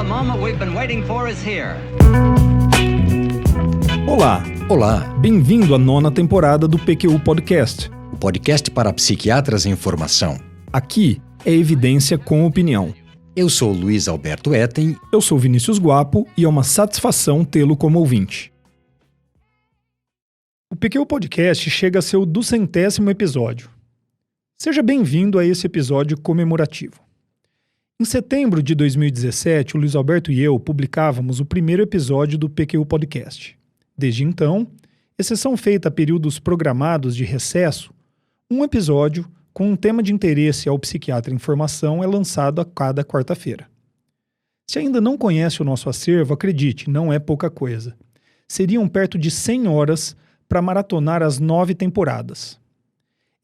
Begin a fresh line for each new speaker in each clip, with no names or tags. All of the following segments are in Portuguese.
the moment we've been waiting for is here.
Olá!
Olá,
Bem-vindo à 9ª temporada do PQU Podcast.
o podcast para psiquiatras em formação.
Aqui é evidência com opinião.
Eu sou Luiz Alberto Etten.
Eu sou Vinícius Guapo e é uma satisfação tê-lo como ouvinte. O PQU Podcast chega a seu 200º episódio. Seja bem-vindo a esse episódio comemorativo. Em setembro de 2017, o Luiz Alberto e eu publicávamos o primeiro episódio do PQU Podcast. Desde então, exceção feita a períodos programados de recesso, um episódio com um tema de interesse ao psiquiatra em formação é lançado a cada quarta-feira. Se ainda não conhece o nosso acervo, acredite, não é pouca coisa. Seriam perto de 100 horas para maratonar as 9 temporadas.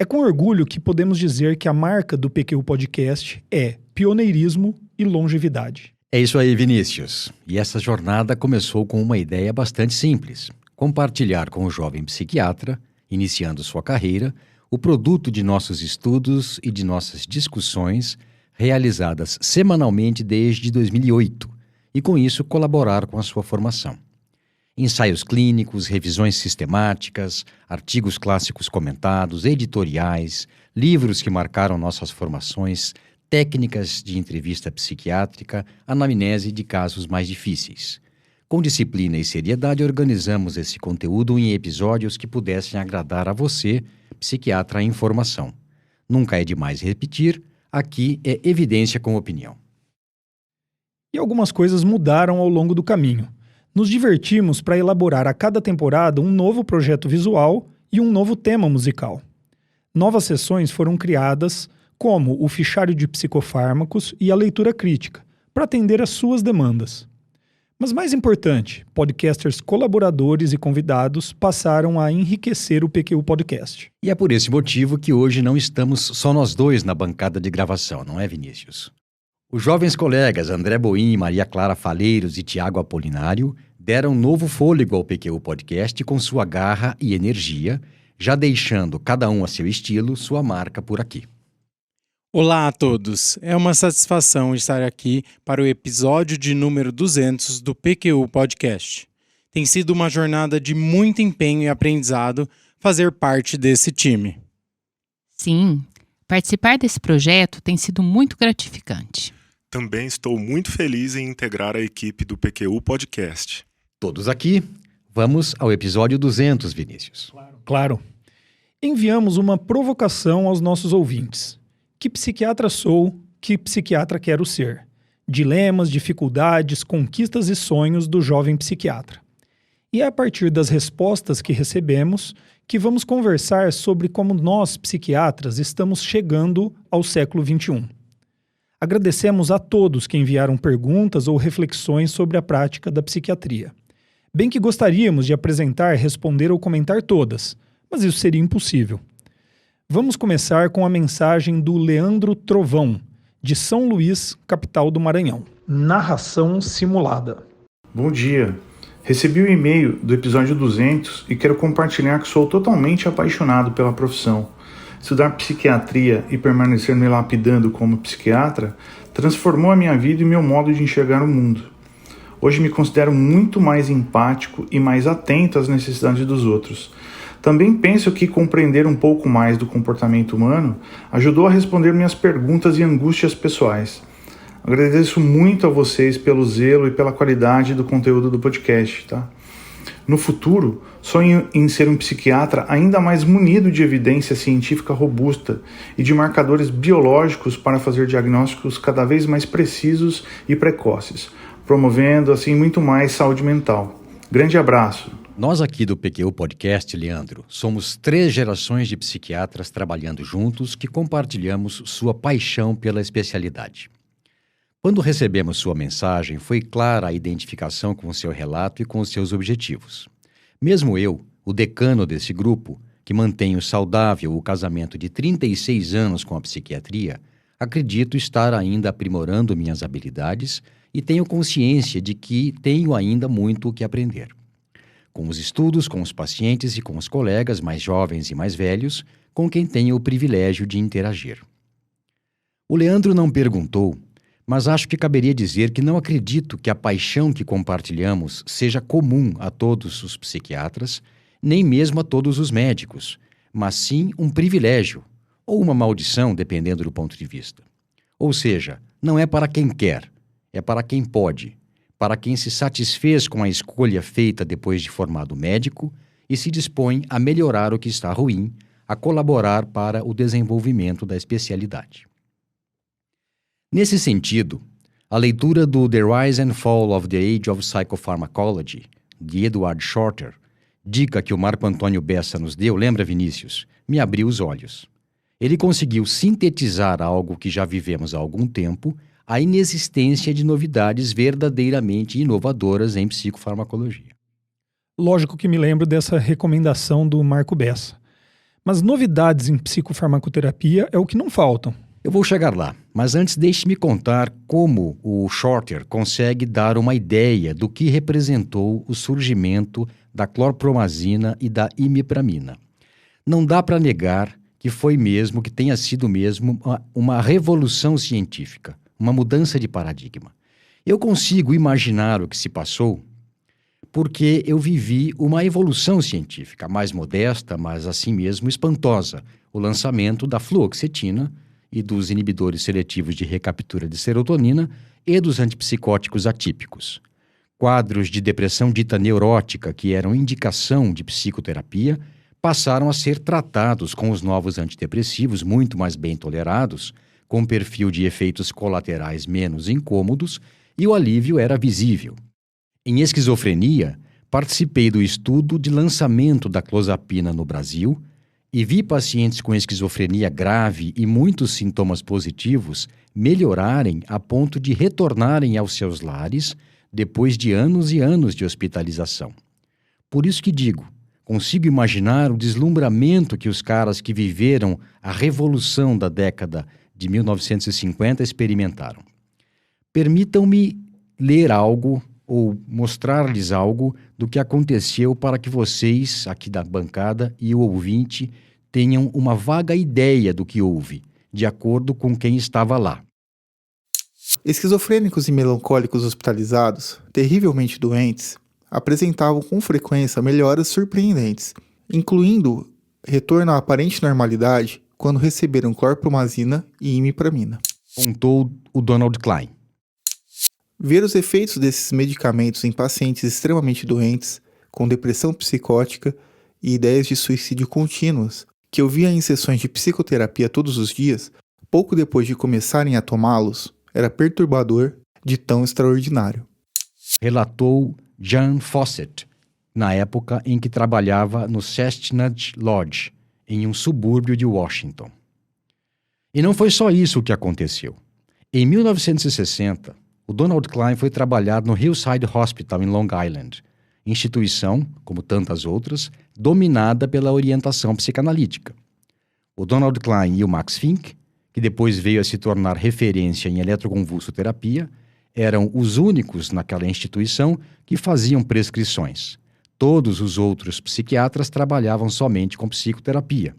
É com orgulho que podemos dizer que a marca do PQU Podcast é pioneirismo e longevidade.
É isso aí, Vinícius. E essa jornada começou com uma ideia bastante simples: compartilhar com o jovem psiquiatra, iniciando sua carreira, o produto de nossos estudos e de nossas discussões, realizadas semanalmente desde 2008, e com isso colaborar com a sua formação. Ensaios clínicos, revisões sistemáticas, artigos clássicos comentados, editoriais, livros que marcaram nossas formações, técnicas de entrevista psiquiátrica, anamnese de casos mais difíceis. Com disciplina e seriedade, organizamos esse conteúdo em episódios que pudessem agradar a você, psiquiatra em formação. Nunca é demais repetir, aqui é evidência com opinião.
E algumas coisas mudaram ao longo do caminho. Nos divertimos para elaborar a cada temporada um novo projeto visual e um novo tema musical. Novas sessões foram criadas, como o fichário de psicofármacos e a leitura crítica, para atender às suas demandas. Mas mais importante, podcasters colaboradores e convidados passaram a enriquecer o PQU Podcast.
E é por esse motivo que hoje não estamos só nós dois na bancada de gravação, não é, Vinícius? Os jovens colegas André Boim, Maria Clara Faleiros e Tiago Apolinário deram novo fôlego ao PQU Podcast com sua garra e energia, já deixando cada um a seu estilo, sua marca por aqui.
Olá a todos, é uma satisfação estar aqui para o episódio de número 200 do PQU Podcast. Tem sido uma jornada de muito empenho e aprendizado fazer parte desse time.
Sim, participar desse projeto tem sido muito gratificante.
Também estou muito feliz em integrar a equipe do PQU Podcast.
Todos aqui, vamos ao episódio 200, Vinícius.
Claro. Enviamos uma provocação aos nossos ouvintes. Que psiquiatra sou? Que psiquiatra quero ser? Dilemas, dificuldades, conquistas e sonhos do jovem psiquiatra. E é a partir das respostas que recebemos que vamos conversar sobre como nós, psiquiatras, estamos chegando ao século XXI. Agradecemos a todos que enviaram perguntas ou reflexões sobre a prática da psiquiatria. Bem que gostaríamos de apresentar, responder ou comentar todas, mas isso seria impossível. Vamos começar com a mensagem do Leandro Trovão, de São Luís, capital do Maranhão. Narração simulada.
Bom dia. Recebi o e-mail do episódio 200 e quero compartilhar que sou totalmente apaixonado pela profissão. Estudar psiquiatria e permanecer me lapidando como psiquiatra transformou a minha vida e meu modo de enxergar o mundo. Hoje me considero muito mais empático e mais atento às necessidades dos outros. Também penso que compreender um pouco mais do comportamento humano ajudou a responder minhas perguntas e angústias pessoais. Agradeço muito a vocês pelo zelo e pela qualidade do conteúdo do podcast, tá? No futuro, sonho em ser um psiquiatra ainda mais munido de evidência científica robusta e de marcadores biológicos para fazer diagnósticos cada vez mais precisos e precoces, promovendo assim muito mais saúde mental. Grande abraço!
Nós aqui do PQU Podcast, Leandro, somos 3 gerações de psiquiatras trabalhando juntos que compartilhamos sua paixão pela especialidade. Quando recebemos sua mensagem, foi clara a identificação com o seu relato e com os seus objetivos. Mesmo eu, o decano desse grupo, que mantenho saudável o casamento de 36 anos com a psiquiatria, acredito estar ainda aprimorando minhas habilidades e tenho consciência de que tenho ainda muito o que aprender. Com os estudos, com os pacientes e com os colegas mais jovens e mais velhos, com quem tenho o privilégio de interagir. O Leandro não perguntou, Mas acho que caberia dizer que não acredito que a paixão que compartilhamos seja comum a todos os psiquiatras, nem mesmo a todos os médicos, mas sim um privilégio, ou uma maldição, dependendo do ponto de vista. Ou seja, não é para quem quer, é para quem pode, para quem se satisfez com a escolha feita depois de formado médico e se dispõe a melhorar o que está ruim, a colaborar para o desenvolvimento da especialidade. Nesse sentido, a leitura do The Rise and Fall of the Age of Psychopharmacology, de Edward Shorter, dica que o Marco Antônio Bessa nos deu, lembra, Vinícius? Me abriu os olhos. Ele conseguiu sintetizar algo que já vivemos há algum tempo, a inexistência de novidades verdadeiramente inovadoras em psicofarmacologia.
Lógico que me lembro dessa recomendação do Marco Bessa. Mas novidades em psicofarmacoterapia é o que não faltam.
Eu vou chegar lá, mas antes deixe-me contar como o Shorter consegue dar uma ideia do que representou o surgimento da clorpromazina e da imipramina. Não dá para negar que foi mesmo, que tenha sido mesmo uma revolução científica, uma mudança de paradigma. Eu consigo imaginar o que se passou porque eu vivi uma evolução científica mais modesta, mas assim mesmo espantosa, o lançamento da fluoxetina e dos inibidores seletivos de recaptura de serotonina e dos antipsicóticos atípicos. Quadros de depressão dita neurótica, que eram indicação de psicoterapia, passaram a ser tratados com os novos antidepressivos muito mais bem tolerados, com perfil de efeitos colaterais menos incômodos, e o alívio era visível. Em esquizofrenia, participei do estudo de lançamento da clozapina no Brasil e vi pacientes com esquizofrenia grave e muitos sintomas positivos melhorarem a ponto de retornarem aos seus lares depois de anos e anos de hospitalização. Por isso que digo, consigo imaginar o deslumbramento que os caras que viveram a revolução da década de 1950 experimentaram. Permitam-me ler algo ou mostrar-lhes algo do que aconteceu para que vocês, aqui da bancada, e o ouvinte tenham uma vaga ideia do que houve, de acordo com quem estava lá.
Esquizofrênicos e melancólicos hospitalizados, terrivelmente doentes, apresentavam com frequência melhoras surpreendentes, incluindo retorno à aparente normalidade quando receberam clorpromazina e imipramina.
Contou o Donald Klein.
Ver os efeitos desses medicamentos em pacientes extremamente doentes, com depressão psicótica e ideias de suicídio contínuas, que eu via em sessões de psicoterapia todos os dias, pouco depois de começarem a tomá-los, era perturbador de tão extraordinário.
Relatou Jan Fawcett, na época em que trabalhava no Chestnut Lodge, em um subúrbio de Washington. E não foi só isso que aconteceu. Em 1960, o Donald Klein foi trabalhar no Hillside Hospital em Long Island, instituição, como tantas outras, dominada pela orientação psicanalítica. O Donald Klein e o Max Fink, que depois veio a se tornar referência em eletroconvulsoterapia, eram os únicos naquela instituição que faziam prescrições. Todos os outros psiquiatras trabalhavam somente com psicoterapia.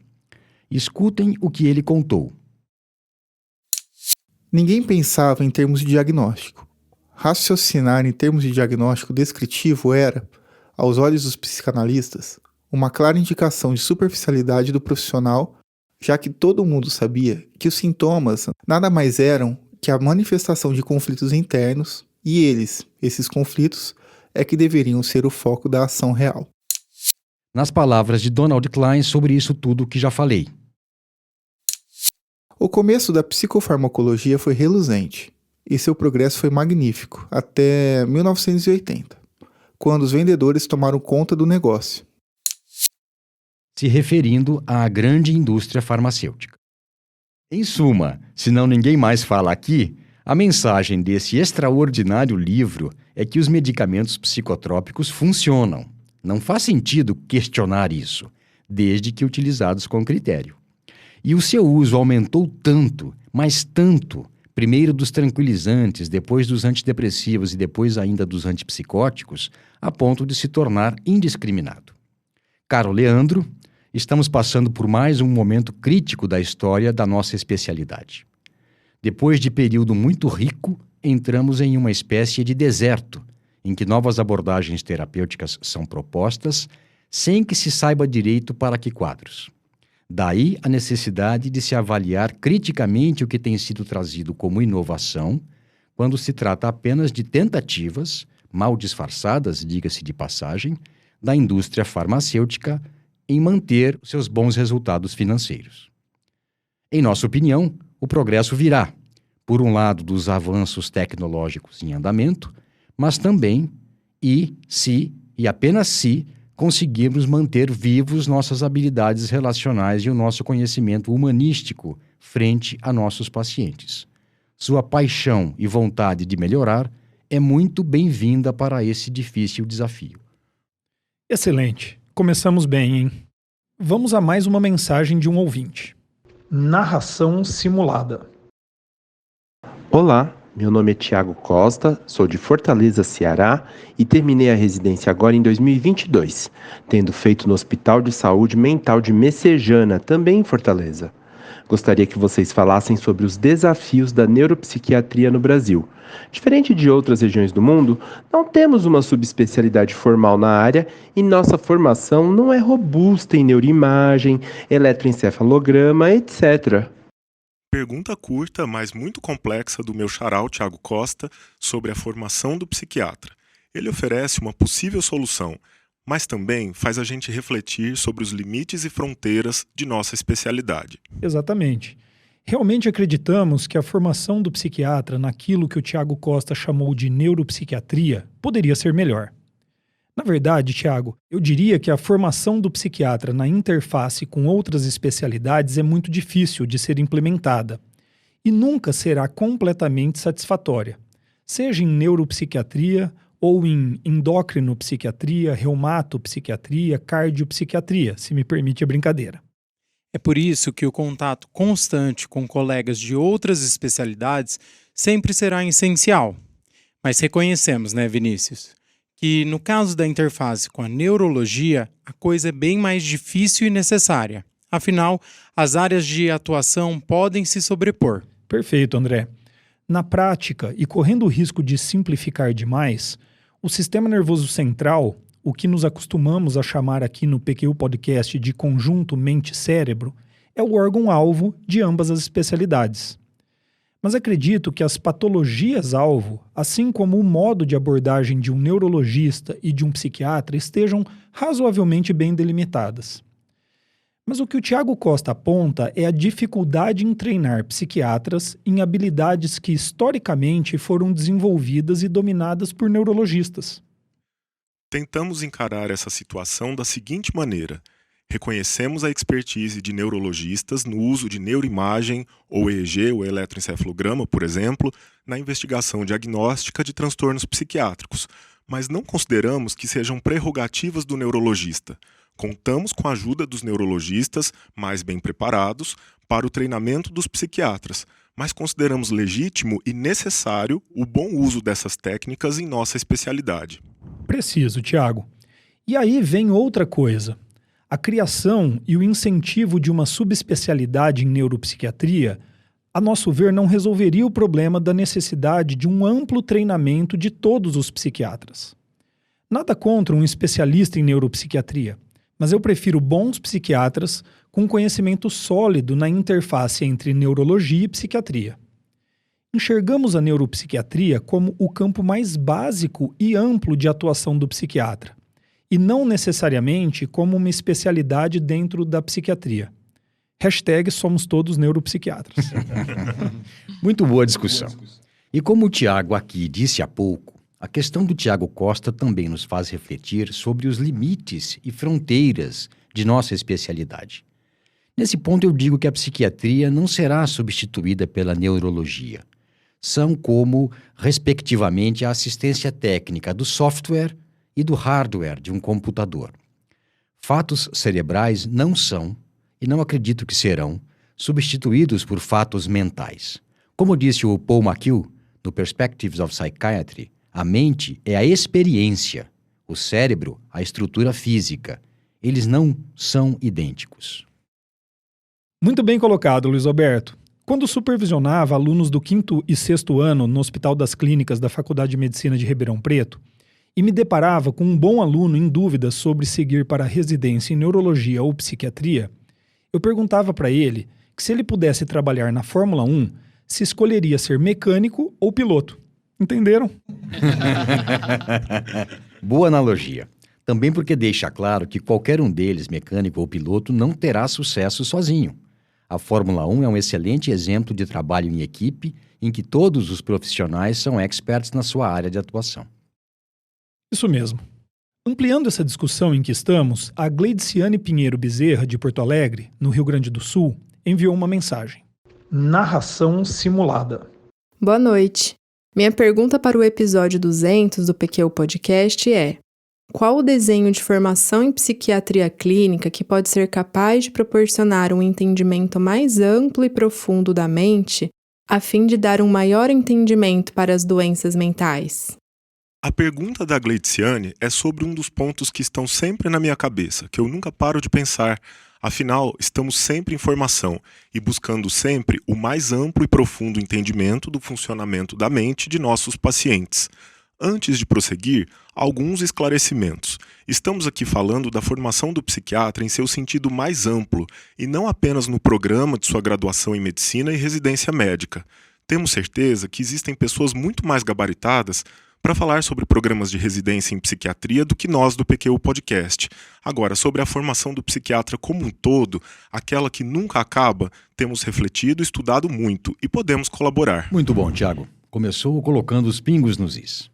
Escutem o que ele contou.
Ninguém pensava em termos de diagnóstico. Raciocinar em termos de diagnóstico descritivo era, aos olhos dos psicanalistas, uma clara indicação de superficialidade do profissional, já que todo mundo sabia que os sintomas nada mais eram que a manifestação de conflitos internos, e esses conflitos, é que deveriam ser o foco da ação real.
Nas palavras de Donald Klein sobre isso tudo que já falei.
O começo da psicofarmacologia foi reluzente, e seu progresso foi magnífico, até 1980, quando os vendedores tomaram conta do negócio.
Se referindo à grande indústria farmacêutica. Em suma, se não ninguém mais fala aqui, a mensagem desse extraordinário livro é que os medicamentos psicotrópicos funcionam. Não faz sentido questionar isso, desde que utilizados com critério. E o seu uso aumentou tanto, mas tanto, primeiro dos tranquilizantes, depois dos antidepressivos e depois ainda dos antipsicóticos, a ponto de se tornar indiscriminado. Caro Leandro, estamos passando por mais um momento crítico da história da nossa especialidade. Depois de período muito rico, entramos em uma espécie de deserto, em que novas abordagens terapêuticas são propostas, sem que se saiba direito para que quadros. Daí a necessidade de se avaliar criticamente o que tem sido trazido como inovação, quando se trata apenas de tentativas, mal disfarçadas, diga-se de passagem, da indústria farmacêutica em manter seus bons resultados financeiros. Em nossa opinião, o progresso virá, por um lado, dos avanços tecnológicos em andamento, mas também, se e apenas se, conseguirmos manter vivos nossas habilidades relacionais e o nosso conhecimento humanístico frente a nossos pacientes. Sua paixão e vontade de melhorar é muito bem-vinda para esse difícil desafio.
Excelente. Começamos bem, hein? Vamos a mais uma mensagem de um ouvinte. Narração simulada.
Olá, meu nome é Tiago Costa, sou de Fortaleza, Ceará e terminei a residência agora em 2022, tendo feito no Hospital de Saúde Mental de Messejana, também em Fortaleza. Gostaria que vocês falassem sobre os desafios da neuropsiquiatria no Brasil. Diferente de outras regiões do mundo, não temos uma subespecialidade formal na área e nossa formação não é robusta em neuroimagem, eletroencefalograma, etc.
Pergunta curta, mas muito complexa do meu xará, Tiago Costa, sobre a formação do psiquiatra. Ele oferece uma possível solução, mas também faz a gente refletir sobre os limites e fronteiras de nossa especialidade.
Exatamente. Realmente acreditamos que a formação do psiquiatra naquilo que o Tiago Costa chamou de neuropsiquiatria poderia ser melhor. Na verdade, Tiago, eu diria que a formação do psiquiatra na interface com outras especialidades é muito difícil de ser implementada e nunca será completamente satisfatória, seja em neuropsiquiatria ou em endocrinopsiquiatria, reumatopsiquiatria, cardiopsiquiatria, se me permite a brincadeira.
É por isso que o contato constante com colegas de outras especialidades sempre será essencial. Mas reconhecemos, né, Vinícius, que no caso da interface com a neurologia, a coisa é bem mais difícil e necessária. Afinal, as áreas de atuação podem se sobrepor.
Perfeito, André. Na prática, e correndo o risco de simplificar demais, o sistema nervoso central, o que nos acostumamos a chamar aqui no PQU Podcast de conjunto mente-cérebro, é o órgão-alvo de ambas as especialidades. Mas acredito que as patologias-alvo, assim como o modo de abordagem de um neurologista e de um psiquiatra, estejam razoavelmente bem delimitadas. Mas o que o Tiago Costa aponta é a dificuldade em treinar psiquiatras em habilidades que historicamente foram desenvolvidas e dominadas por neurologistas.
Tentamos encarar essa situação da seguinte maneira: reconhecemos a expertise de neurologistas no uso de neuroimagem ou EEG, ou eletroencefalograma, por exemplo, na investigação diagnóstica de transtornos psiquiátricos, mas não consideramos que sejam prerrogativas do neurologista. Contamos com a ajuda dos neurologistas mais bem preparados para o treinamento dos psiquiatras, mas consideramos legítimo e necessário o bom uso dessas técnicas em nossa especialidade.
Preciso, Tiago. E aí vem outra coisa. A criação e o incentivo de uma subespecialidade em neuropsiquiatria, a nosso ver, não resolveria o problema da necessidade de um amplo treinamento de todos os psiquiatras. Nada contra um especialista em neuropsiquiatria, mas eu prefiro bons psiquiatras com conhecimento sólido na interface entre neurologia e psiquiatria. Enxergamos a neuropsiquiatria como o campo mais básico e amplo de atuação do psiquiatra, e não necessariamente como uma especialidade dentro da psiquiatria. #somos todos neuropsiquiatras.
Muito boa discussão. E como o Tiago aqui disse há pouco, a questão do Tiago Costa também nos faz refletir sobre os limites e fronteiras de nossa especialidade. Nesse ponto eu digo que a psiquiatria não será substituída pela neurologia. São como, respectivamente, a assistência técnica do software e do hardware de um computador. Fatos cerebrais não são, e não acredito que serão, substituídos por fatos mentais. Como disse o Paul McHugh, no Perspectives of Psychiatry, a mente é a experiência, o cérebro a estrutura física. Eles não são idênticos.
Muito bem colocado, Luiz Alberto. Quando supervisionava alunos do 5º e 6º ano no Hospital das Clínicas da Faculdade de Medicina de Ribeirão Preto, e me deparava com um bom aluno em dúvida sobre seguir para a residência em neurologia ou psiquiatria, eu perguntava para ele que se ele pudesse trabalhar na Fórmula 1, se escolheria ser mecânico ou piloto. Entenderam?
Boa analogia. Também porque deixa claro que qualquer um deles, mecânico ou piloto, não terá sucesso sozinho. A Fórmula 1 é um excelente exemplo de trabalho em equipe em que todos os profissionais são experts na sua área de atuação.
Isso mesmo. Ampliando essa discussão em que estamos, a Gleidciane Pinheiro Bezerra, de Porto Alegre, no Rio Grande do Sul, enviou uma mensagem. Narração simulada.
Boa noite. Minha pergunta para o episódio 200 do PQ Podcast é: qual o desenho de formação em psiquiatria clínica que pode ser capaz de proporcionar um entendimento mais amplo e profundo da mente, a fim de dar um maior entendimento para as doenças mentais?
A pergunta da Gleidciane é sobre um dos pontos que estão sempre na minha cabeça, que eu nunca paro de pensar. Afinal, estamos sempre em formação e buscando sempre o mais amplo e profundo entendimento do funcionamento da mente de nossos pacientes. Antes de prosseguir, alguns esclarecimentos. Estamos aqui falando da formação do psiquiatra em seu sentido mais amplo e não apenas no programa de sua graduação em medicina e residência médica. Temos certeza que existem pessoas muito mais gabaritadas para falar sobre programas de residência em psiquiatria do que nós do PQ Podcast. Agora, sobre a formação do psiquiatra como um todo, aquela que nunca acaba, temos refletido e estudado muito e podemos colaborar.
Muito bom, Tiago. Começou colocando os pingos nos is.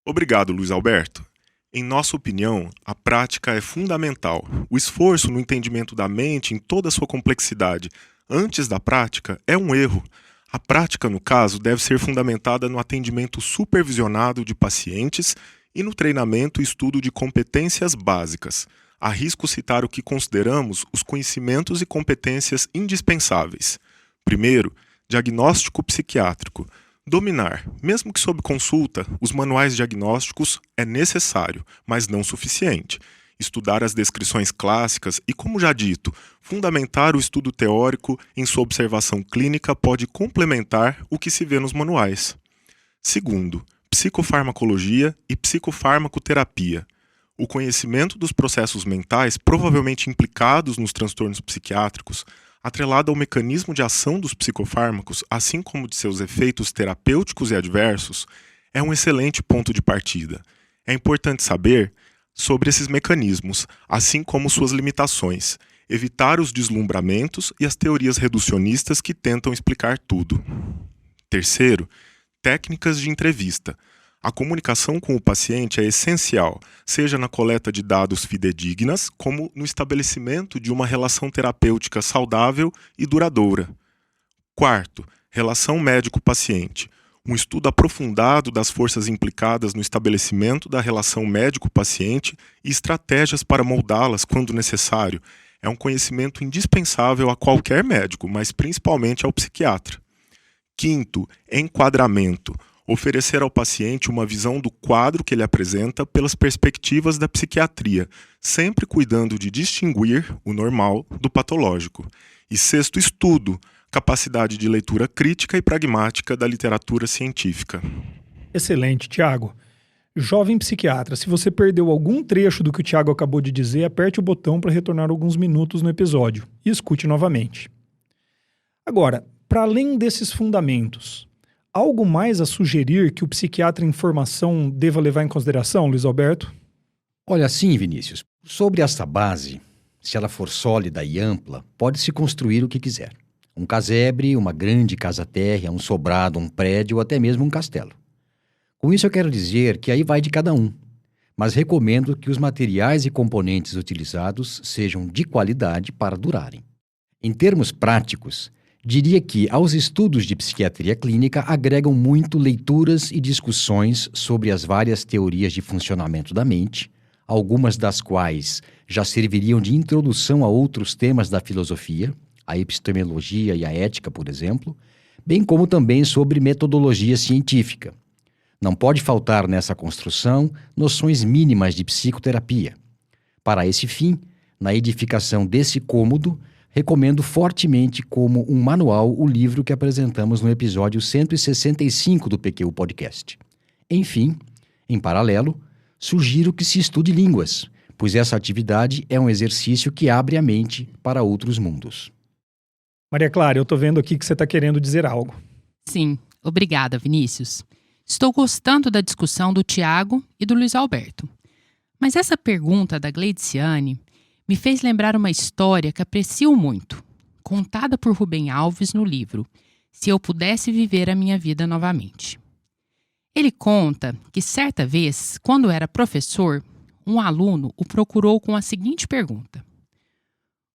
Obrigado, Luiz Alberto. Em nossa opinião, a prática é fundamental. O esforço no entendimento da mente em toda a sua complexidade antes da prática é um erro. A prática, no caso, deve ser fundamentada no atendimento supervisionado de pacientes e no treinamento e estudo de competências básicas. Arrisco citar o que consideramos os conhecimentos e competências indispensáveis. Primeiro, diagnóstico psiquiátrico. Dominar, mesmo que sob consulta, os manuais diagnósticos é necessário, mas não suficiente. Estudar as descrições clássicas e, como já dito, fundamentar o estudo teórico em sua observação clínica pode complementar o que se vê nos manuais. Segundo, psicofarmacologia e psicofarmacoterapia. O conhecimento dos processos mentais provavelmente implicados nos transtornos psiquiátricos, atrelado ao mecanismo de ação dos psicofármacos, assim como de seus efeitos terapêuticos e adversos, é um excelente ponto de partida. É importante saber sobre esses mecanismos, assim como suas limitações, evitar os deslumbramentos e as teorias reducionistas que tentam explicar tudo. Terceiro, técnicas de entrevista. A comunicação com o paciente é essencial, seja na coleta de dados fidedignas, como no estabelecimento de uma relação terapêutica saudável e duradoura. Quarto, relação médico-paciente. Um estudo aprofundado das forças implicadas no estabelecimento da relação médico-paciente e estratégias para moldá-las quando necessário é um conhecimento indispensável a qualquer médico, mas principalmente ao psiquiatra. Quinto, enquadramento. Oferecer ao paciente uma visão do quadro que ele apresenta pelas perspectivas da psiquiatria, sempre cuidando de distinguir o normal do patológico. E sexto, estudo. Capacidade de leitura crítica e pragmática da literatura científica.
Excelente, Tiago. Jovem psiquiatra, se você perdeu algum trecho do que o Tiago acabou de dizer, aperte o botão para retornar alguns minutos no episódio e escute novamente. Agora, para além desses fundamentos, algo mais a sugerir que o psiquiatra em formação deva levar em consideração, Luiz Alberto?
Olha, sim, Vinícius. Sobre essa base, se ela for sólida e ampla, pode-se construir o que quiser. Um casebre, uma grande casa térrea, um sobrado, um prédio ou até mesmo um castelo. Com isso eu quero dizer que aí vai de cada um, mas recomendo que os materiais e componentes utilizados sejam de qualidade para durarem. Em termos práticos, diria que aos estudos de psiquiatria clínica agregam muito leituras e discussões sobre as várias teorias de funcionamento da mente, algumas das quais já serviriam de introdução a outros temas da filosofia, a epistemologia e a ética, por exemplo, bem como também sobre metodologia científica. Não pode faltar nessa construção noções mínimas de psicoterapia. Para esse fim, na edificação desse cômodo, recomendo fortemente como um manual o livro que apresentamos no episódio 165 do PQU Podcast. Enfim, em paralelo, sugiro que se estude línguas, pois essa atividade é um exercício que abre a mente para outros mundos.
Maria Clara, eu tô vendo aqui que você tá querendo dizer algo.
Sim, obrigada, Vinícius. Estou gostando da discussão do Tiago e do Luiz Alberto. Mas essa pergunta da Gleidciane me fez lembrar uma história que aprecio muito, contada por Rubem Alves no livro Se Eu Pudesse Viver a Minha Vida Novamente. Ele conta que certa vez, quando era professor, um aluno o procurou com a seguinte pergunta: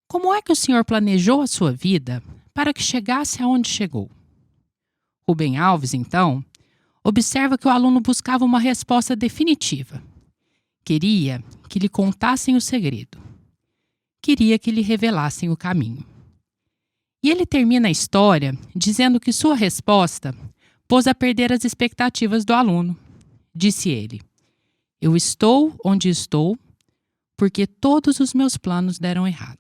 como é que o senhor planejou a sua vida para que chegasse aonde chegou? Rubem Alves, então, observa que o aluno buscava uma resposta definitiva. Queria que lhe contassem o segredo. Queria que lhe revelassem o caminho. E ele termina a história dizendo que sua resposta pôs a perder as expectativas do aluno. Disse ele: eu estou onde estou porque todos os meus planos deram errado.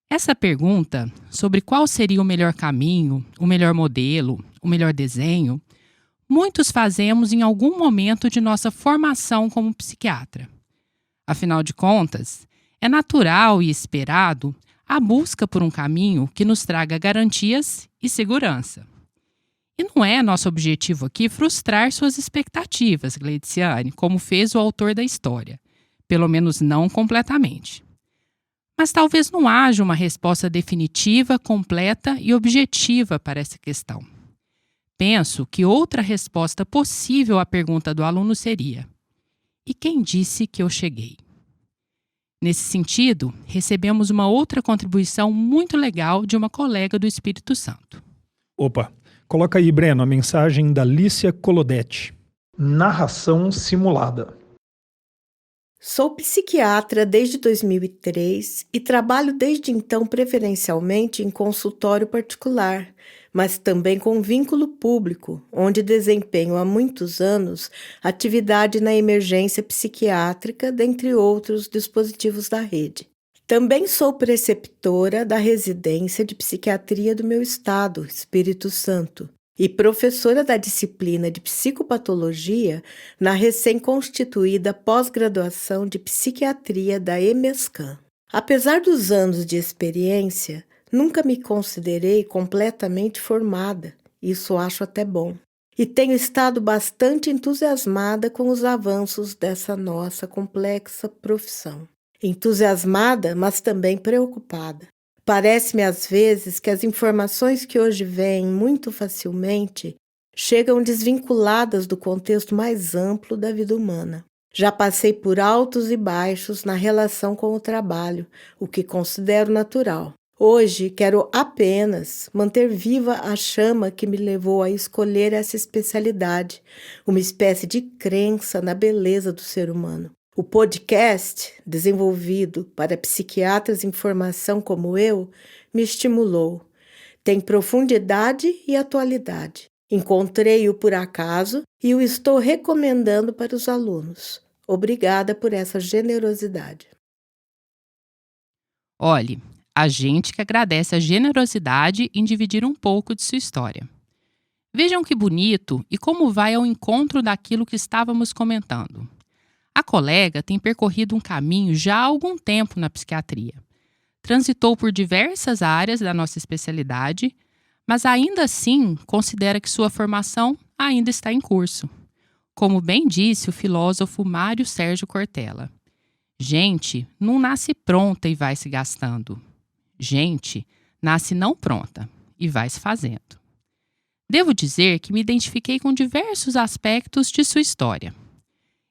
Essa pergunta sobre qual seria o melhor caminho, o melhor modelo, o melhor desenho, muitos fazemos em algum momento de nossa formação como psiquiatra. Afinal de contas, é natural e esperado a busca por um caminho que nos traga garantias e segurança. E não é nosso objetivo aqui frustrar suas expectativas, Gleidciane, como fez o autor da história. Pelo menos não completamente. Mas talvez não haja uma resposta definitiva, completa e objetiva para essa questão. Penso que outra resposta possível à pergunta do aluno seria: e quem disse que eu cheguei? Nesse sentido, recebemos uma outra contribuição muito legal de uma colega do Espírito Santo.
Opa, coloca aí, Breno, a mensagem da Lícia Colodetti. Narração simulada.
Sou psiquiatra desde 2003 e trabalho desde então preferencialmente em consultório particular, mas também com vínculo público, onde desempenho há muitos anos atividade na emergência psiquiátrica, dentre outros dispositivos da rede. Também sou preceptora da residência de psiquiatria do meu estado, Espírito Santo, e professora da disciplina de psicopatologia na recém-constituída pós-graduação de psiquiatria da EMESCAM. Apesar dos anos de experiência, nunca me considerei completamente formada, isso acho até bom. E tenho estado bastante entusiasmada com os avanços dessa nossa complexa profissão. Entusiasmada, mas também preocupada. Parece-me às vezes que as informações que hoje vêm muito facilmente chegam desvinculadas do contexto mais amplo da vida humana. Já passei por altos e baixos na relação com o trabalho, o que considero natural. Hoje quero apenas manter viva a chama que me levou a escolher essa especialidade, uma espécie de crença na beleza do ser humano. O podcast, desenvolvido para psiquiatras em formação como eu, me estimulou. Tem profundidade e atualidade. Encontrei-o por acaso e o estou recomendando para os alunos. Obrigada por essa generosidade.
Olhe, a gente que agradece a generosidade em dividir um pouco de sua história. Vejam que bonito e como vai ao encontro daquilo que estávamos comentando. A colega tem percorrido um caminho já há algum tempo na psiquiatria. Transitou por diversas áreas da nossa especialidade, mas ainda assim considera que sua formação ainda está em curso. Como bem disse o filósofo Mário Sérgio Cortella, gente não nasce pronta e vai se gastando. Gente nasce não pronta e vai se fazendo. Devo dizer que me identifiquei com diversos aspectos de sua história.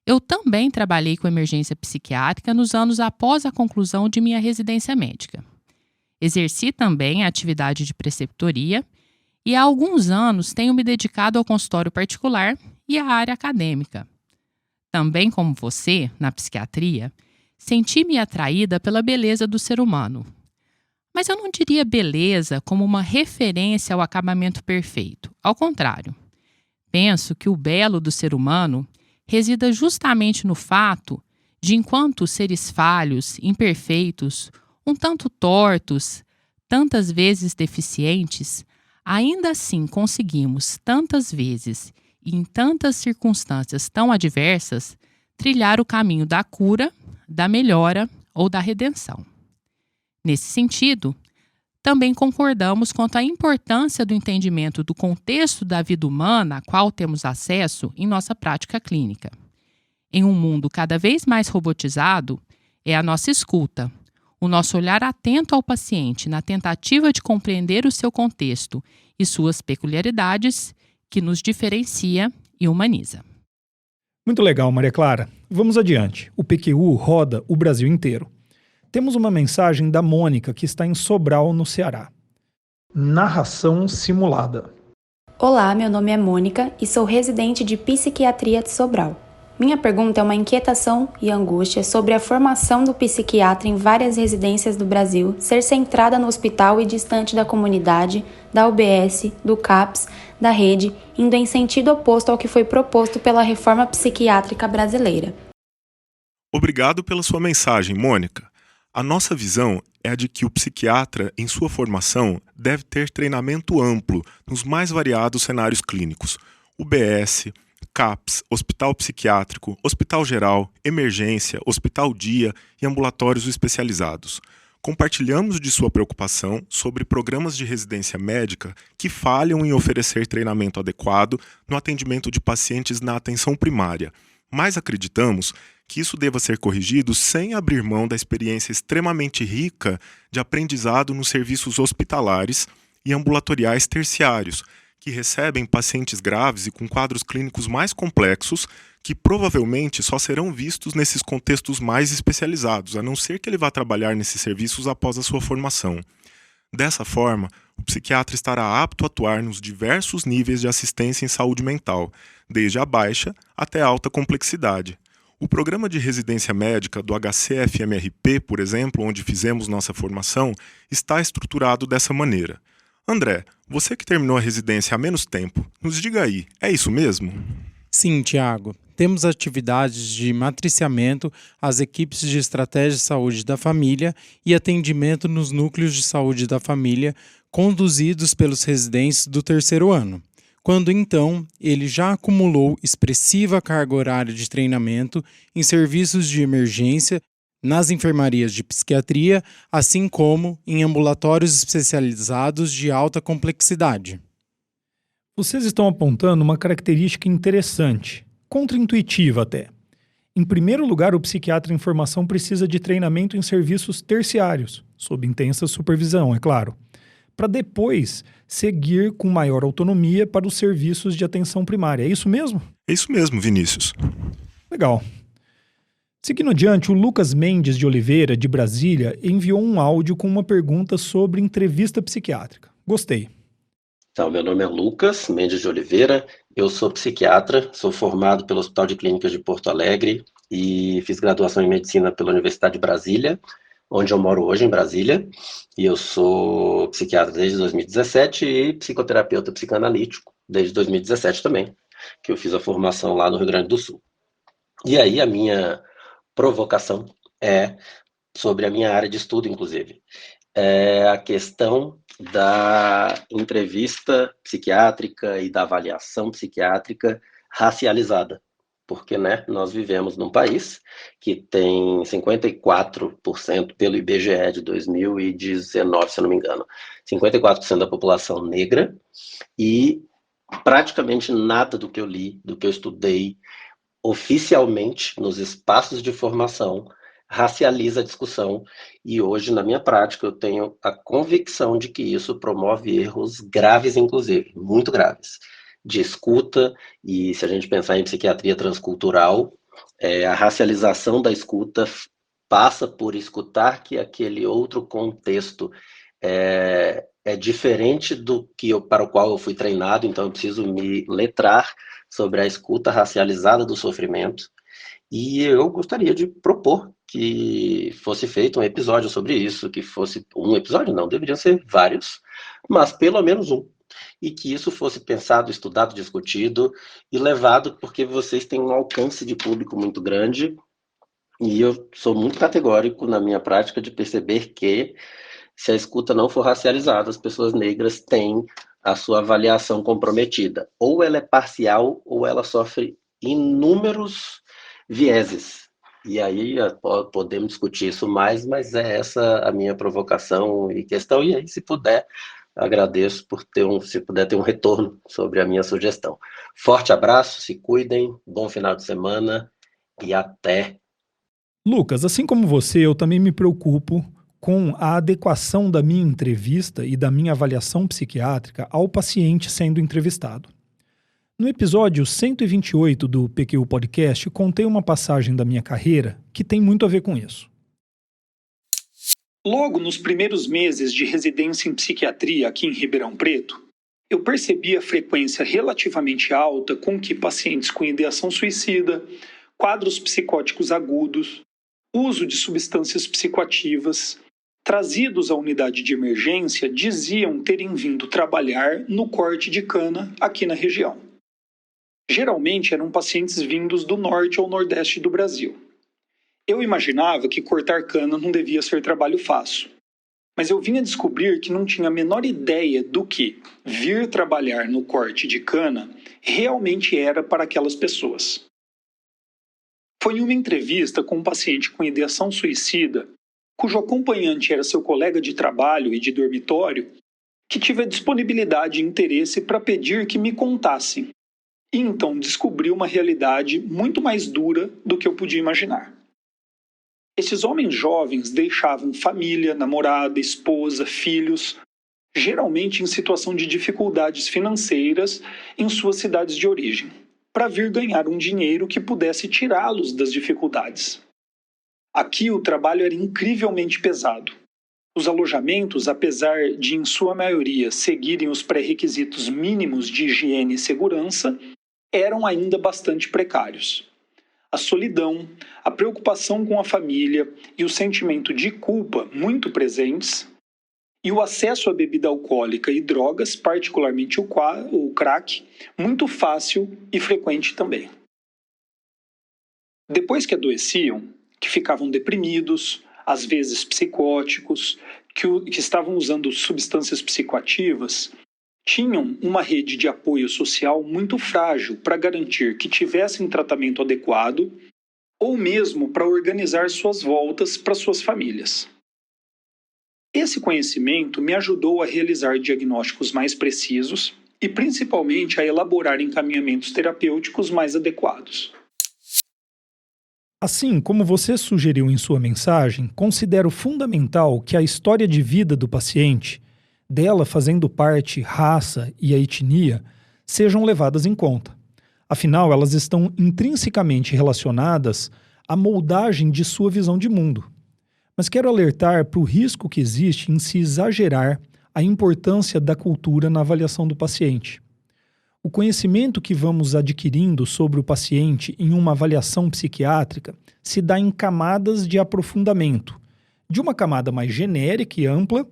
Eu também trabalhei com emergência psiquiátrica nos anos após a conclusão de minha residência médica. Exerci também a atividade de preceptoria e há alguns anos tenho me dedicado ao consultório particular e à área acadêmica. Também como você, na psiquiatria, senti-me atraída pela beleza do ser humano. Mas eu não diria beleza como uma referência ao acabamento perfeito. Ao contrário, penso que o belo do ser humano resida justamente no fato de, enquanto seres falhos, imperfeitos, um tanto tortos, tantas vezes deficientes, ainda assim conseguimos tantas vezes e em tantas circunstâncias tão adversas trilhar o caminho da cura, da melhora ou da redenção. Nesse sentido, também concordamos quanto à importância do entendimento do contexto da vida humana a qual temos acesso em nossa prática clínica. Em um mundo cada vez mais robotizado, é a nossa escuta, o nosso olhar atento ao paciente na tentativa de compreender o seu contexto e suas peculiaridades que nos diferencia e humaniza.
Muito legal, Maria Clara. Vamos adiante. O PQU roda o Brasil inteiro. Temos uma mensagem da Mônica, que está em Sobral, no Ceará. Narração simulada.
Olá, meu nome é Mônica e sou residente de psiquiatria de Sobral. Minha pergunta é uma inquietação e angústia sobre a formação do psiquiatra em várias residências do Brasil ser centrada no hospital e distante da comunidade, da UBS, do CAPS, da rede, indo em sentido oposto ao que foi proposto pela reforma psiquiátrica brasileira.
Obrigado pela sua mensagem, Mônica. A nossa visão é a de que o psiquiatra, em sua formação, deve ter treinamento amplo nos mais variados cenários clínicos: UBS, CAPS, hospital psiquiátrico, hospital geral, emergência, hospital dia e ambulatórios especializados. Compartilhamos de sua preocupação sobre programas de residência médica que falham em oferecer treinamento adequado no atendimento de pacientes na atenção primária, mas acreditamos que isso deva ser corrigido sem abrir mão da experiência extremamente rica de aprendizado nos serviços hospitalares e ambulatoriais terciários, que recebem pacientes graves e com quadros clínicos mais complexos, que provavelmente só serão vistos nesses contextos mais especializados, a não ser que ele vá trabalhar nesses serviços após a sua formação. Dessa forma, o psiquiatra estará apto a atuar nos diversos níveis de assistência em saúde mental, desde a baixa até a alta complexidade. O programa de residência médica do HCFMRP, por exemplo, onde fizemos nossa formação, está estruturado dessa maneira. André, você que terminou a residência há menos tempo, nos diga aí, é isso mesmo?
Sim, Tiago. Temos atividades de matriciamento às equipes de estratégia de saúde da família e atendimento nos núcleos de saúde da família conduzidos pelos residentes do terceiro ano, quando então ele já acumulou expressiva carga horária de treinamento em serviços de emergência, nas enfermarias de psiquiatria, assim como em ambulatórios especializados de alta complexidade.
Vocês estão apontando uma característica interessante, contraintuitiva até. Em primeiro lugar, o psiquiatra em formação precisa de treinamento em serviços terciários, sob intensa supervisão, é claro, para depois seguir com maior autonomia para os serviços de atenção primária. É isso mesmo?
É isso mesmo, Vinícius.
Legal. Seguindo adiante, o Lucas Mendes de Oliveira, de Brasília, enviou um áudio com uma pergunta sobre entrevista psiquiátrica. Gostei.
Então, meu nome é Lucas Mendes de Oliveira, eu sou psiquiatra, sou formado pelo Hospital de Clínicas de Porto Alegre e fiz graduação em Medicina pela Universidade de Brasília, onde eu moro hoje, em Brasília, e eu sou psiquiatra desde 2017 e psicoterapeuta psicanalítico desde 2017 também, que eu fiz a formação lá no Rio Grande do Sul. E aí a minha provocação é sobre a minha área de estudo, inclusive, é a questão da entrevista psiquiátrica e da avaliação psiquiátrica racializada. Porque, nós vivemos num país que tem 54%, pelo IBGE de 2019, se eu não me engano, 54% da população negra, e praticamente nada do que eu li, do que eu estudei oficialmente nos espaços de formação racializa a discussão, e hoje, na minha prática, eu tenho a convicção de que isso promove erros graves, inclusive, muito graves, de escuta. E se a gente pensar em psiquiatria transcultural, a racialização da escuta passa por escutar que aquele outro contexto é diferente do que para o qual eu fui treinado, então eu preciso me letrar sobre a escuta racializada do sofrimento, e eu gostaria de propor que fosse feito um episódio sobre isso, que fosse um episódio, não, deveriam ser vários, mas pelo menos um, e que isso fosse pensado, estudado, discutido e levado, porque vocês têm um alcance de público muito grande, E eu sou muito categórico na minha prática de perceber que, se a escuta não for racializada, as pessoas negras têm a sua avaliação comprometida. Ou ela é parcial, ou ela sofre inúmeros vieses. E aí podemos discutir isso mais, mas é essa a minha provocação e questão. E aí, se puder, agradeço por se puder ter um retorno sobre a minha sugestão. Forte abraço, se cuidem, bom final de semana e até.
Lucas, assim como você, eu também me preocupo com a adequação da minha entrevista e da minha avaliação psiquiátrica ao paciente sendo entrevistado. No episódio 128 do PQU Podcast, contei uma passagem da minha carreira que tem muito a ver com isso. Logo nos primeiros meses de residência em psiquiatria aqui em Ribeirão Preto, eu percebi a frequência relativamente alta com que pacientes com ideação suicida, quadros psicóticos agudos, uso de substâncias psicoativas, trazidos à unidade de emergência, diziam terem vindo trabalhar no corte de cana aqui na região. Geralmente eram pacientes vindos do norte ou nordeste do Brasil. Eu imaginava que cortar cana não devia ser trabalho fácil, mas eu vinha descobrir que não tinha a menor ideia do que vir trabalhar no corte de cana realmente era para aquelas pessoas. Foi em uma entrevista com um paciente com ideação suicida, cujo acompanhante era seu colega de trabalho e de dormitório, que tive a disponibilidade e interesse para pedir que me contassem. E então descobri uma realidade muito mais dura do que eu podia imaginar. Esses homens jovens deixavam família, namorada, esposa, filhos, geralmente em situação de dificuldades financeiras em suas cidades de origem, para vir ganhar um dinheiro que pudesse tirá-los das dificuldades. Aqui o trabalho era incrivelmente pesado. Os alojamentos, apesar de em sua maioria seguirem os pré-requisitos mínimos de higiene e segurança, eram ainda bastante precários. A solidão, a preocupação com a família e o sentimento de culpa muito presentes, e o acesso à bebida alcoólica e drogas, particularmente o crack, muito fácil e frequente também. Depois que adoeciam, que ficavam deprimidos, às vezes psicóticos, que estavam usando substâncias psicoativas, tinham uma rede de apoio social muito frágil para garantir que tivessem tratamento adequado ou mesmo para organizar suas voltas para suas famílias. Esse conhecimento me ajudou a realizar diagnósticos mais precisos e principalmente a elaborar encaminhamentos terapêuticos mais adequados. Assim, como você sugeriu em sua mensagem, considero fundamental que a história de vida do paciente, dela fazendo parte raça e a etnia, sejam levadas em conta. Afinal, elas estão intrinsecamente relacionadas à moldagem de sua visão de mundo. Mas quero alertar para o risco que existe em se exagerar a importância da cultura na avaliação do paciente. O conhecimento que vamos adquirindo sobre o paciente em uma avaliação psiquiátrica se dá em camadas de aprofundamento, de uma camada mais genérica e ampla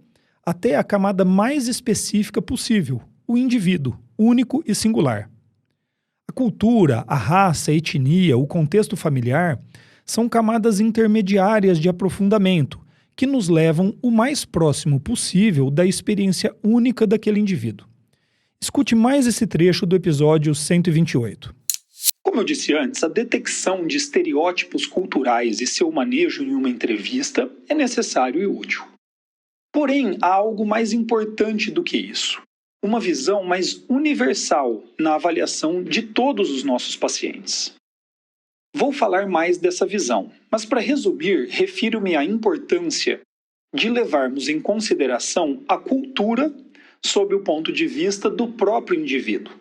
até a camada mais específica possível, o indivíduo, único e singular. A cultura, a raça, a etnia, o contexto familiar são camadas intermediárias de aprofundamento que nos levam o mais próximo possível da experiência única daquele indivíduo. Escute mais esse trecho do episódio 128. Como eu disse antes, a detecção de estereótipos culturais e seu manejo em uma entrevista é necessário e útil. Porém, há algo mais importante do que isso. Uma visão mais universal na avaliação de todos os nossos pacientes. Vou falar mais dessa visão, mas para resumir, refiro-me à importância de levarmos em consideração a cultura sob o ponto de vista do próprio indivíduo.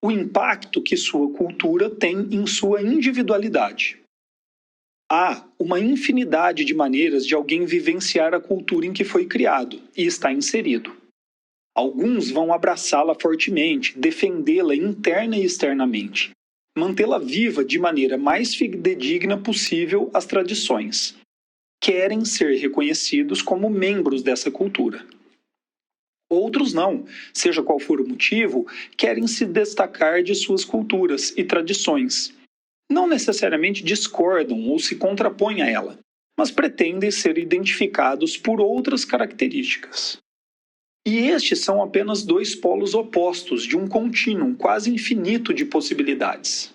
O impacto que sua cultura tem em sua individualidade. Há uma infinidade de maneiras de alguém vivenciar a cultura em que foi criado e está inserido. Alguns vão abraçá-la fortemente, defendê-la interna e externamente, mantê-la viva de maneira mais fidedigna possível às tradições. Querem ser reconhecidos como membros dessa cultura. Outros não, seja qual for o motivo, querem se destacar de suas culturas e tradições, não necessariamente discordam ou se contrapõem a ela, mas pretendem ser identificados por outras características. E estes são apenas dois polos opostos de um contínuo quase infinito de possibilidades.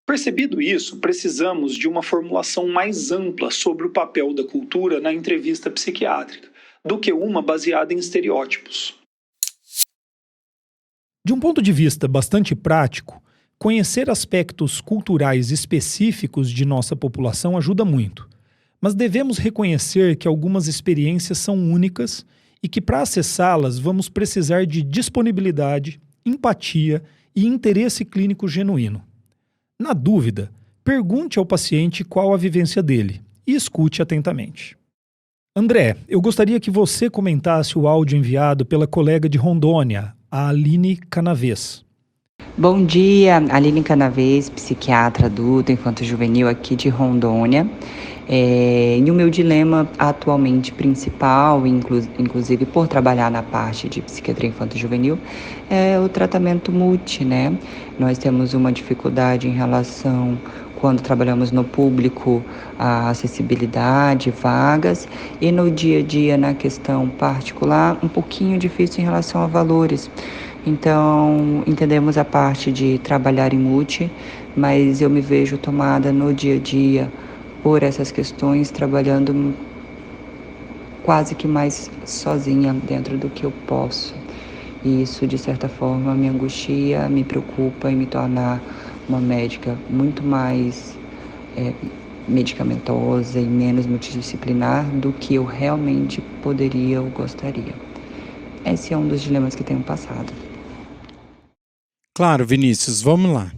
Percebido isso, precisamos de uma formulação mais ampla sobre o papel da cultura na entrevista psiquiátrica, do que uma baseada em estereótipos. De um ponto de vista bastante prático, conhecer aspectos culturais específicos de nossa população ajuda muito, mas devemos reconhecer que algumas experiências são únicas e que, para acessá-las, vamos precisar de disponibilidade, empatia e interesse clínico genuíno. Na dúvida, pergunte ao paciente qual a vivência dele e escute atentamente. André, eu gostaria que você comentasse o áudio enviado pela colega de Rondônia, a Aline Canavês.
Bom dia, Aline Canavês, psiquiatra adulta, infanto-juvenil aqui de Rondônia. E o meu dilema atualmente principal, inclusive por trabalhar na parte de psiquiatria infanto-juvenil, é o tratamento multi, né? Nós temos uma dificuldade em relação, quando trabalhamos no público, a acessibilidade, vagas, e no dia a dia, na questão particular, um pouquinho difícil em relação a valores. Então, entendemos a parte de trabalhar em multi, mas eu me vejo tomada no dia a dia por essas questões, trabalhando quase que mais sozinha dentro do que eu posso. E isso, de certa forma, me angustia, me preocupa em me tornar uma médica muito mais medicamentosa e menos multidisciplinar do que eu realmente poderia ou gostaria. Esse é um dos dilemas que tenho passado.
Claro, Vinícius, vamos lá.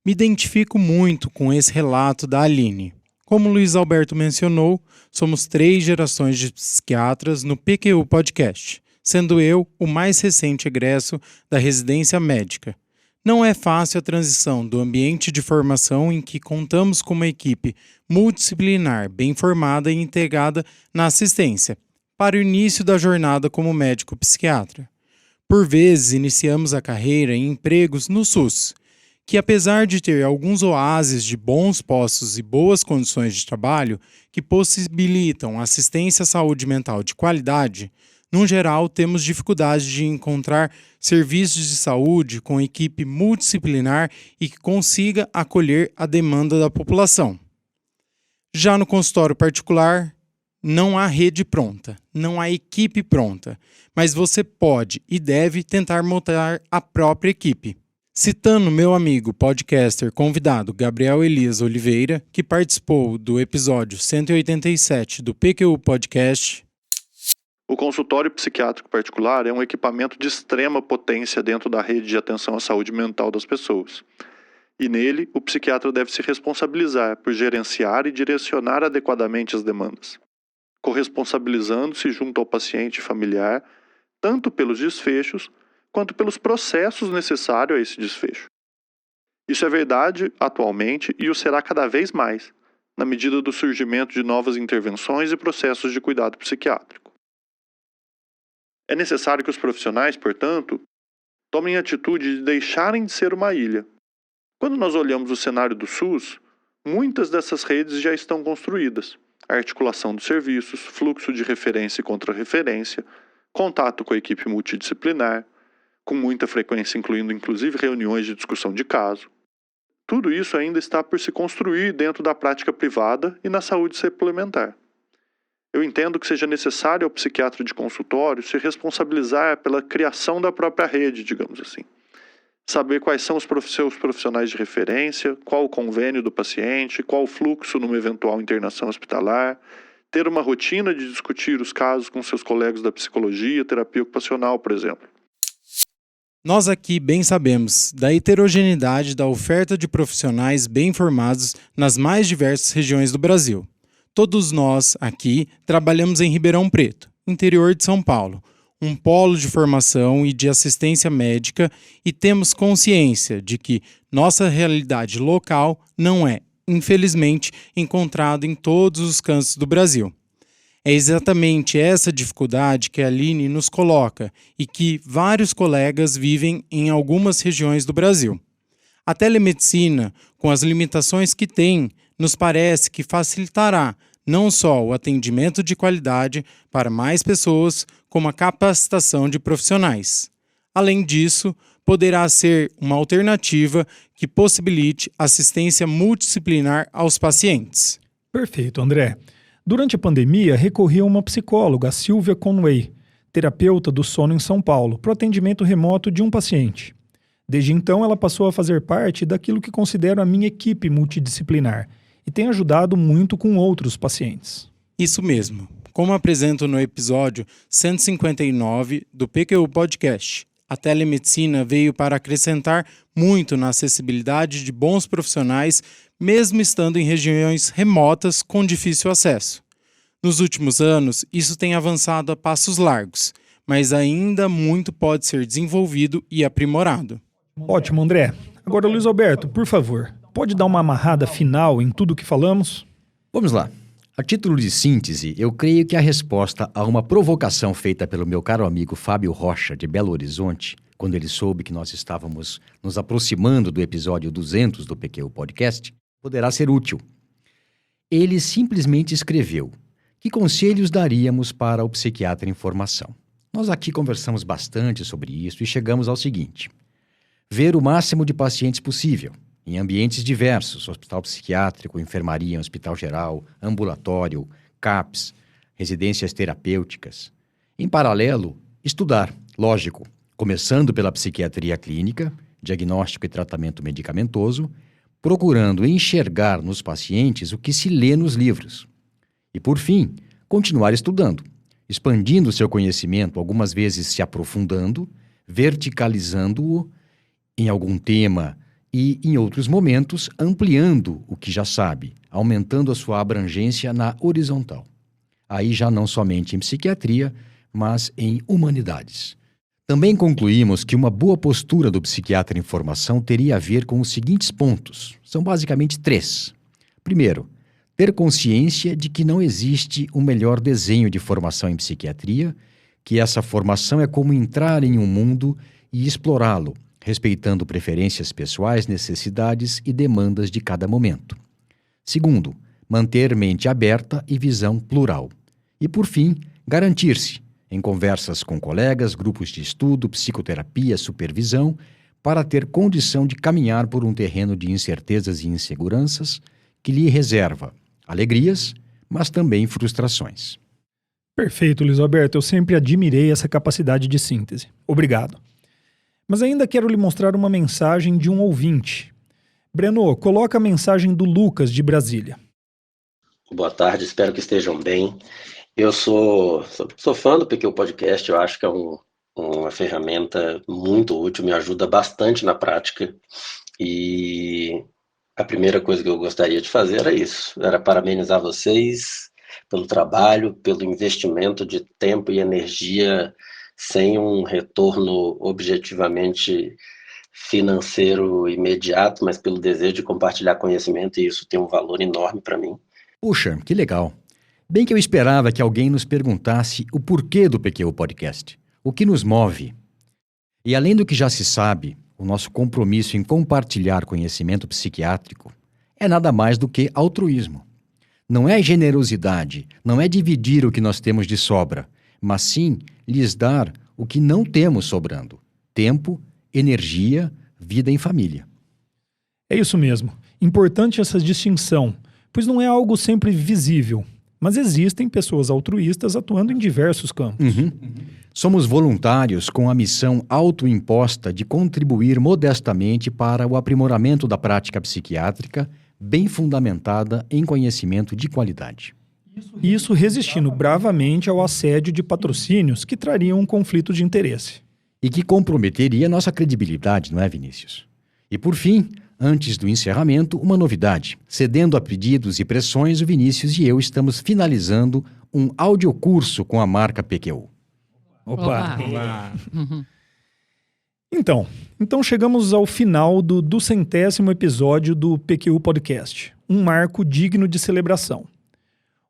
Me identifico muito com esse relato da Aline. Como o Luiz Alberto mencionou, somos 3 gerações de psiquiatras no PQU Podcast, sendo eu o mais recente egresso da residência médica. Não é fácil a transição do ambiente de formação em que contamos com uma equipe multidisciplinar, bem formada e integrada na assistência, para o início da jornada como médico psiquiatra. Por vezes, iniciamos a carreira em empregos no SUS, que apesar de ter alguns oásis de bons postos e boas condições de trabalho que possibilitam assistência à saúde mental de qualidade, no geral temos dificuldade de encontrar serviços de saúde com equipe multidisciplinar e que consiga acolher a demanda da população. Já no consultório particular, não há rede pronta, não há equipe pronta, mas você pode e deve tentar montar a própria equipe. Citando meu amigo podcaster convidado Gabriel Elias Oliveira, que participou do episódio 187 do PQU Podcast.
O consultório psiquiátrico particular é um equipamento de extrema potência dentro da rede de atenção à saúde mental das pessoas. E nele, o psiquiatra deve se responsabilizar por gerenciar e direcionar adequadamente as demandas, corresponsabilizando-se junto ao paciente e familiar, tanto pelos desfechos, quanto pelos processos necessários a esse desfecho. Isso é verdade atualmente e o será cada vez mais, na medida do surgimento de novas intervenções e processos de cuidado psiquiátrico. É necessário que os profissionais, portanto, tomem a atitude de deixarem de ser uma ilha. Quando nós olhamos o cenário do SUS, muitas dessas redes já estão construídas. A articulação dos serviços, fluxo de referência e contra-referência, contato com a equipe multidisciplinar, com muita frequência incluindo inclusive reuniões de discussão de caso. Tudo isso ainda está por se construir dentro da prática privada e na saúde suplementar. Eu entendo que seja necessário ao psiquiatra de consultório se responsabilizar pela criação da própria rede, digamos assim. Saber quais são os seus profissionais de referência, qual o convênio do paciente, qual o fluxo numa eventual internação hospitalar, ter uma rotina de discutir os casos com seus colegas da psicologia, terapia ocupacional, por exemplo.
Nós aqui bem sabemos da heterogeneidade da oferta de profissionais bem formados nas mais diversas regiões do Brasil. Todos nós, aqui, trabalhamos em Ribeirão Preto, interior de São Paulo, um polo de formação e de assistência médica, e temos consciência de que nossa realidade local não é, infelizmente, encontrada em todos os cantos do Brasil. É exatamente essa dificuldade que a Aline nos coloca e que vários colegas vivem em algumas regiões do Brasil. A telemedicina, com as limitações que tem, nos parece que facilitará não só o atendimento de qualidade para mais pessoas, como a capacitação de profissionais. Além disso, poderá ser uma alternativa que possibilite assistência multidisciplinar aos pacientes.
Perfeito, André. Durante a pandemia, recorri a uma psicóloga, a Silvia Conway, terapeuta do sono em São Paulo, para o atendimento remoto de um paciente. Desde então, ela passou a fazer parte daquilo que considero a minha equipe multidisciplinar e tem ajudado muito com outros pacientes.
Isso mesmo. Como apresento no episódio 159 do PQU Podcast, a telemedicina veio para acrescentar muito na acessibilidade de bons profissionais, mesmo estando em regiões remotas com difícil acesso. Nos últimos anos, isso tem avançado a passos largos, mas ainda muito pode ser desenvolvido e aprimorado.
Ótimo, André. Agora, Luiz Alberto, por favor, pode dar uma amarrada final em tudo o que falamos?
Vamos lá. A título de síntese, eu creio que a resposta a uma provocação feita pelo meu caro amigo Fábio Rocha, de Belo Horizonte, quando ele soube que nós estávamos nos aproximando do episódio 200 do PQU Podcast, poderá ser útil. Ele simplesmente escreveu: que conselhos daríamos para o psiquiatra em formação? Nós aqui conversamos bastante sobre isso e chegamos ao seguinte: ver o máximo de pacientes possível, em ambientes diversos, hospital psiquiátrico, enfermaria, hospital geral, ambulatório, CAPS, residências terapêuticas. Em paralelo, estudar, lógico, começando pela psiquiatria clínica, diagnóstico e tratamento medicamentoso, procurando enxergar nos pacientes o que se lê nos livros. E, por fim, continuar estudando, expandindo seu conhecimento, algumas vezes se aprofundando, verticalizando-o em algum tema e, em outros momentos, ampliando o que já sabe, aumentando a sua abrangência na horizontal. Aí já não somente em psiquiatria, mas em humanidades. Também concluímos que uma boa postura do psiquiatra em formação teria a ver com os seguintes pontos. São basicamente 3. Primeiro, ter consciência de que não existe um melhor desenho de formação em psiquiatria, que essa formação é como entrar em um mundo e explorá-lo, respeitando preferências pessoais, necessidades e demandas de cada momento. Segundo, manter mente aberta e visão plural. E, por fim, garantir-se, em conversas com colegas, grupos de estudo, psicoterapia, supervisão, para ter condição de caminhar por um terreno de incertezas e inseguranças que lhe reserva alegrias, mas também frustrações.
Perfeito, Luiz Alberto. Eu sempre admirei essa capacidade de síntese. Obrigado. Mas ainda quero lhe mostrar uma mensagem de um ouvinte. Breno, coloca a mensagem do Lucas, de Brasília.
Boa tarde, espero que estejam bem. Eu sou fã do PQU Podcast, eu acho que é uma ferramenta muito útil, me ajuda bastante na prática. E a primeira coisa que eu gostaria de fazer era isso, era parabenizar vocês pelo trabalho, pelo investimento de tempo e energia sem um retorno objetivamente financeiro imediato, mas pelo desejo de compartilhar conhecimento, e isso tem um valor enorme para mim.
Puxa, que legal. Bem que eu esperava que alguém nos perguntasse o porquê do PQU Podcast, o que nos move. E além do que já se sabe, o nosso compromisso em compartilhar conhecimento psiquiátrico é nada mais do que altruísmo. Não é generosidade, não é dividir o que nós temos de sobra, mas sim lhes dar o que não temos sobrando: tempo, energia, vida em família.
É isso mesmo. Importante essa distinção, pois não é algo sempre visível, mas existem pessoas altruístas atuando em diversos campos.
Somos voluntários com a missão autoimposta de contribuir modestamente para o aprimoramento da prática psiquiátrica, bem fundamentada em conhecimento de qualidade.
Isso resistindo bravamente ao assédio de patrocínios que trariam um conflito de interesse.
E que comprometeria nossa credibilidade, não é, Vinícius? E por fim, antes do encerramento, uma novidade. Cedendo a pedidos e pressões, o Vinícius e eu estamos finalizando um audiocurso com a marca PQU.
Opa! Então chegamos ao final do 200º episódio do PQU Podcast, um marco digno de celebração.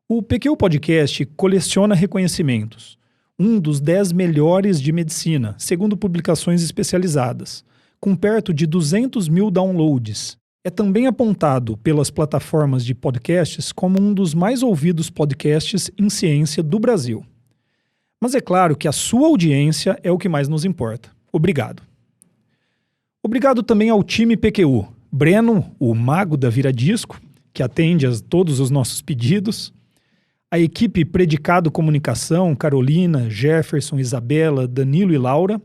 O PQU Podcast coleciona reconhecimentos, um dos 10 melhores de medicina, segundo publicações especializadas, com perto de 200 mil downloads. É também apontado pelas plataformas de podcasts como um dos mais ouvidos podcasts em ciência do Brasil. Mas é claro que a sua audiência é o que mais nos importa. Obrigado. Obrigado também ao time PQU. Breno, o mago da Viradisco, que atende a todos os nossos pedidos. A equipe Predicado Comunicação, Carolina, Jefferson, Isabela, Danilo e Laura.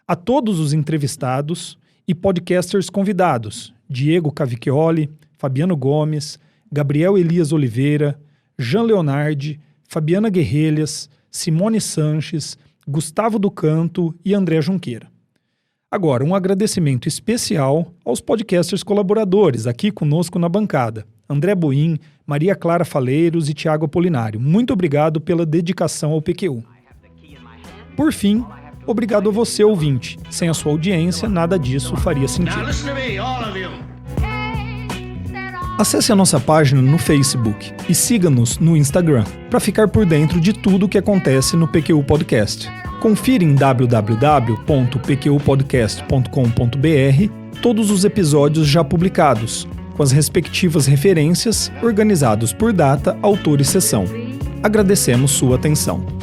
A todos os entrevistados e podcasters convidados. Diego Cavicchioli, Fabiano Gomes, Gabriel Elias Oliveira, Jean Leonardi, Fabiana Guerrelhas, Simone Sanches, Gustavo do Canto e André Junqueira. Agora, um agradecimento especial aos podcasters colaboradores aqui conosco na bancada. André Boim, Maria Clara Faleiros e Tiago Apolinário. Muito obrigado pela dedicação ao PQU. Por fim, obrigado a você, ouvinte. Sem a sua audiência, nada disso faria sentido. Acesse a nossa página no Facebook e siga-nos no Instagram para ficar por dentro de tudo o que acontece no PQU Podcast. Confira em www.pqpodcast.com.br todos os episódios já publicados, com as respectivas referências organizados por data, autor e sessão. Agradecemos sua atenção.